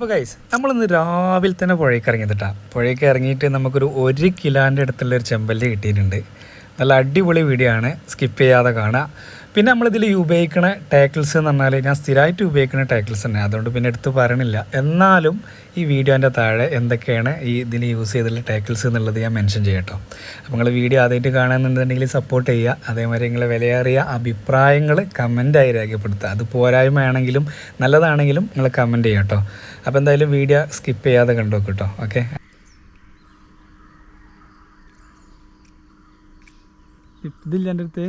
അപ്പോൾ ഗൈസ് നമ്മളിന്ന് രാവിലെ തന്നെ പുഴയ്ക്ക് ഇറങ്ങിയതിട്ടാ. പുഴയ്ക്ക് ഇറങ്ങിയിട്ട് നമുക്കൊരു 1 കിലോൻ്റെ അടുത്തുള്ളൊരു ചെമ്പല്ലി കിട്ടിയിട്ടുണ്ട്. നല്ല അടിപൊളി വീഡിയോ ആണ്, സ്കിപ്പ് ചെയ്യാതെ കാണുക. പിന്നെ നമ്മളിതിൽ ഉപയോഗിക്കുന്ന ടാക്കിൾസ് എന്ന് പറഞ്ഞാൽ ഞാൻ സ്ഥിരമായിട്ട് ഉപയോഗിക്കുന്ന ടാക്കിൾസ് തന്നെ, അതുകൊണ്ട് പിന്നെ എടുത്ത് പറയണില്ല. എന്നാലും ഈ വീഡിയോൻ്റെ താഴെ എന്തൊക്കെയാണ് ഈ ഇതിന് യൂസ് ചെയ്തിട്ടുള്ള ടാക്കിൾസ് എന്നുള്ളത് ഞാൻ മെൻഷൻ ചെയ്യട്ടോ. അപ്പോൾ നിങ്ങൾ വീഡിയോ ആദ്യമായിട്ട് കാണുന്നുണ്ടെങ്കിൽ സപ്പോർട്ട് ചെയ്യുക. അതേമാതിരി നിങ്ങളെ വിലയേറിയ അഭിപ്രായങ്ങൾ കമൻറ്റായി രേഖപ്പെടുത്തുക. അത് പോരായ്മയാണെങ്കിലും നല്ലതാണെങ്കിലും നിങ്ങൾ കമൻറ്റ് ചെയ്യാം കേട്ടോ. അപ്പോൾ എന്തായാലും വീഡിയോ സ്കിപ്പ് ചെയ്യാതെ കണ്ടു നോക്കും കേട്ടോ. ഓക്കെ, ഇതില്ല എൻ്റെ അടുത്ത്.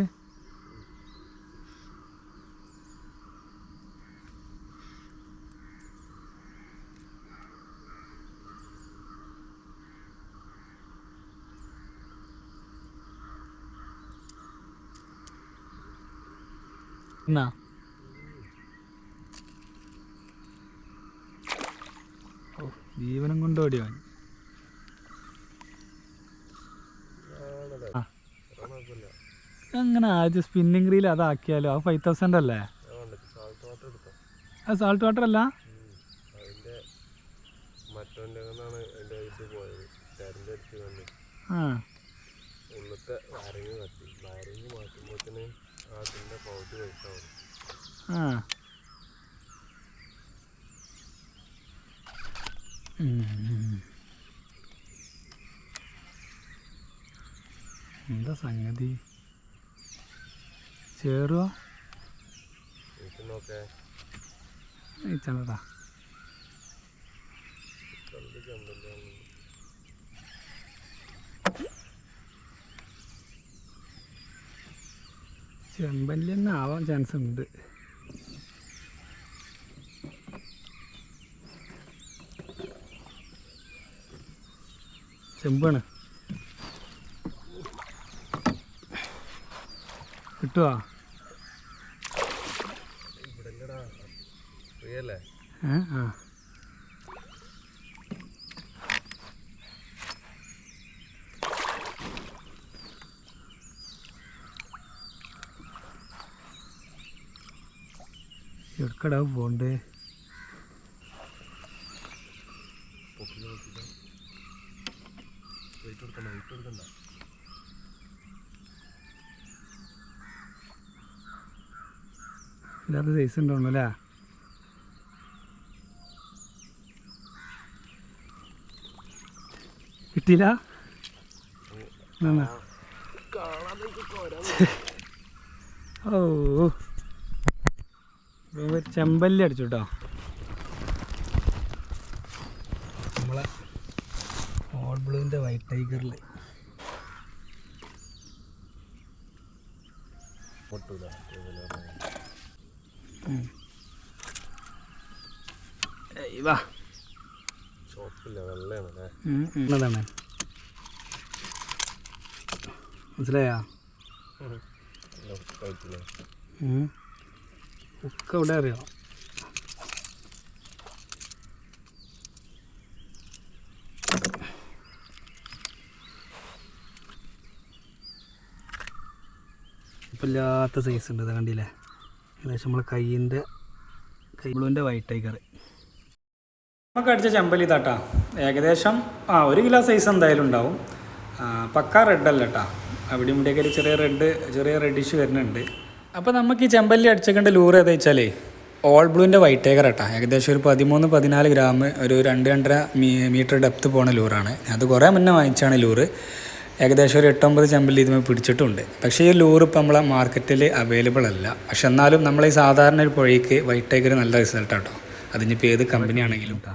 എന്നാ ജീവനം കൊണ്ട് ഓടിയോ അങ്ങനെ ആദ്യം സ്പിന്നിങ് റീൽ അതാക്കിയാലോ? അത് 5000 അല്ലേ? അത് സാൾട്ട് വാട്ടർ അല്ല, ആ ആ എന്താ സംഗതി? ചേറുവാ ചണ്ടടാ. ചെമ്പല്ലി തന്നെ ആവാൻ ചാൻസ് ഉണ്ട്. ചെമ്പാണ്, കിട്ടുവാ? ആ എവിടക്കടാ പോണ്ടേ? ഇല്ലാത്ത സൈസ് ഉണ്ടോന്നല്ലേ? കിട്ടിയില്ല. ഓ ചെമ്പല്ലി അടിച്ചു കേട്ടോ. നമ്മളെ ഓൾ ബ്ലൂവിൻ്റെ വൈറ്റ് ടൈഗറിൽ മനസ്സിലായാ? ഒക്കെ ഇവിടെ അറിയാം. ഇല്ലാത്ത സൈസ് ഉണ്ട്, ഇത് കണ്ടില്ലേ? ഏകദേശം നമ്മളെ കൈബ്ലുവിൻ്റെ വൈറ്റ് ടൈഗർ നമുക്ക് അടിച്ച ചെമ്പല്ലി ഇതാട്ടാ. ഏകദേശം 1 കിലോ സൈസ് എന്തായാലും ഉണ്ടാവും. പക്ക റെഡ് അല്ല കേട്ടോ, അവിടെ ഇവിടെയൊക്കെ ചെറിയ റെഡിഷ് വരുന്നുണ്ട്. അപ്പോൾ നമുക്ക് ഈ ചെമ്പല്ലി അടിച്ചേക്കേണ്ട ലൂറ് ഏതാ വെച്ചാലേ ഓൾ ബ്ലൂവിൻ്റെ വൈറ്റ് ടൈഗർ കേട്ടോ. ഏകദേശം ഒരു 13-14 ഗ്രാം, ഒരു 2-2.5 മീറ്റർ ഡെപ്ത് പോണ ലൂറാണ്. അത് കുറേ മുന്നേ വാങ്ങിച്ചാണ് ലൂറ്. ഏകദേശം ഒരു 8-9 ചെമ്പല്ലി ഇതുമായി പിടിച്ചിട്ടുണ്ട്. പക്ഷേ ഈ ലൂറ് ഇപ്പം നമ്മളെ മാർക്കറ്റിൽ അവൈലബിൾ അല്ല. പക്ഷെ എന്നാലും നമ്മളീ സാധാരണ ഒരു പുഴയ്ക്ക് വൈറ്റ് ടൈഗർ നല്ല റിസൾട്ടാട്ടോ. അതിനിപ്പോൾ ഏത് കമ്പനി ആണെങ്കിലും കേട്ടോ.